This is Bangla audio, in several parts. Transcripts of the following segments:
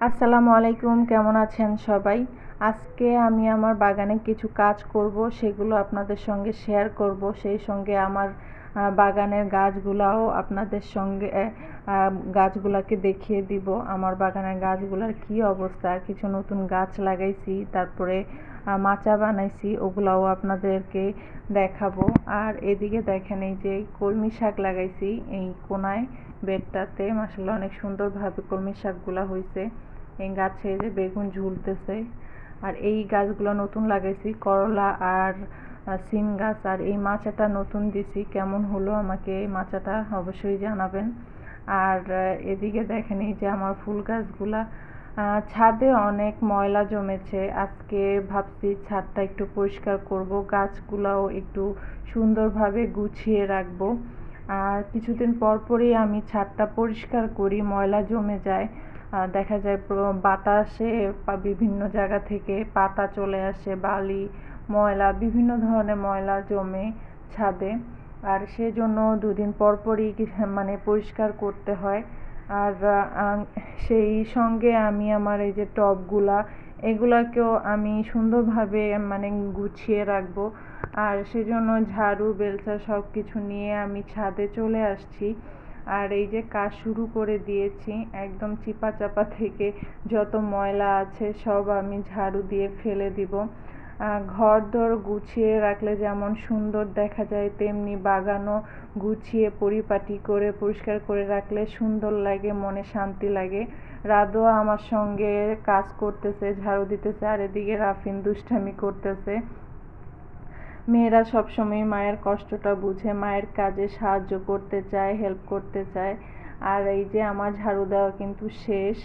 আসসালামু আলাইকুম, কেমন আছেন সবাই? আজকে আমি আমার বাগানে কিছু কাজ করব, সেগুলো আপনাদের সঙ্গে শেয়ার করব। সেই সঙ্গে আমার বাগানের গাছগুলাও আপনাদের সঙ্গে গাছগুলাকে দেখিয়ে দিব। আমার বাগানের গাছগুলার কি অবস্থা, কিছু নতুন গাছ লাগাইছি, তারপরে মাচা বানাইছি, ওগুলাও আপনাদেরকে দেখাবো। আর এদিকে দেখেন, এই যে কলমি শাক লাগাইছি এই কোনায় বেডটাতে, মাশাআল্লাহ অনেক সুন্দরভাবে কলমি শাকগুলা হয়েছে। এই গাছে যে বেগুন ঝুলতেছে। আর এই গাছগুলো নতুন লাগাইছি, করলা আর সিম গাছ। আর এই মাচাটা নতুন দিছি, কেমন হলো আমাকে এই মাচাটা অবশ্যই জানাবেন। আর এদিকে দেখেন, এই যে আমার ফুল গাছগুলা, ছাদে অনেক ময়লা জমেছে। আজকে ভাবছি ছাদটা একটু পরিষ্কার করব, গাছগুলাও একটু সুন্দরভাবে গুছিয়ে রাখবো। আর কিছুদিন পর পরই আমি ছাদটা পরিষ্কার করি, ময়লা জমে যায়। দেখা যায় বাতাসে বিভিন্ন জায়গা থেকে পাতা চলে আসে, বালি, ময়লা, বিভিন্ন ধরনের ময়লা জমে ছাদে। আর সেজন্য দুদিন পর পরই মানে পরিষ্কার করতে হয়। আর সেই সঙ্গে আমি আমার এই যে টবগুলা, এগুলাকেও আমি সুন্দরভাবে মানে গুছিয়ে রাখবো। আর সেজন্য ঝাড়ু, বেলচা সব কিছু নিয়ে আমি ছাদে চলে আসছি। আর এই যে কাজ শুরু করে দিয়েছি, একদম চিপা চাপা থেকে যত ময়লা আছে সব আমি ঝাড়ু দিয়ে ফেলে দিব। ঘর দর গুছিয়ে রাখলে যেমন সুন্দর দেখা যায়, তেমনি বাগানও গুছিয়ে পরিপাটি করে পরিষ্কার করে রাখলে সুন্দর লাগে, মনে শান্তি লাগে। রাদোয়া আমার সঙ্গে কাজ করতেছে, ঝাড়ু দিতেছে, আর এদিকে রাফিন দুষ্টামি করতেছে। মেয়েরা সবসময় মায়ের কষ্টটা বুঝে, মায়ের কাজে সাহায্য করতে চায়, হেল্প করতে চায়। আর এই যে আমার ঝাড়ু দেওয়া কিন্তু শেষ।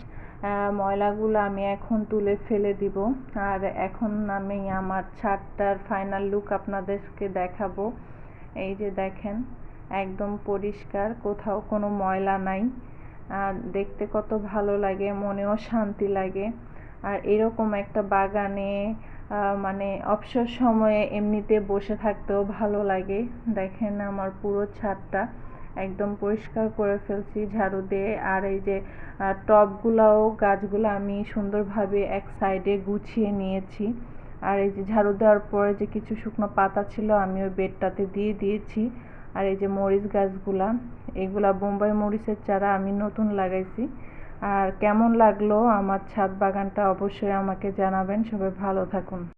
ময়লাগুলো আমি এখন তুলে ফেলে দিব। আর এখন আমি আমার ছাদটার ফাইনাল লুক আপনাদেরকে দেখাবো। এই যে দেখেন, একদম পরিষ্কার, কোথাও কোনো ময়লা নাই। দেখতে কত ভালো লাগে, মনেও শান্তি লাগে। আর এরকম একটা বাগানে মানে অবসর সময়ে এমনিতে বসে থাকতেও ভালো লাগে। দেখেন আমার পুরো ছাদটা একদম পরিষ্কার করে ফেলছি ঝাড়ু দিয়ে। আর এই যে টবগুলাও, গাছগুলো আমি সুন্দরভাবে এক সাইডে গুছিয়ে নিয়েছি। আর এই যে ঝাড়ু দেওয়ার পরে যে কিছু শুকনো পাতা ছিল আমি ওই বেডটাতে দিয়ে দিয়েছি। আর এই যে মরিচ গাছগুলা, এগুলা বোম্বাই মরিচের চারা আমি নতুন লাগাইছি। আর কেমন লাগলো আমার ছাদ বাগানটা অবশ্যই আমাকে জানাবেন। সবাই ভালো থাকুন।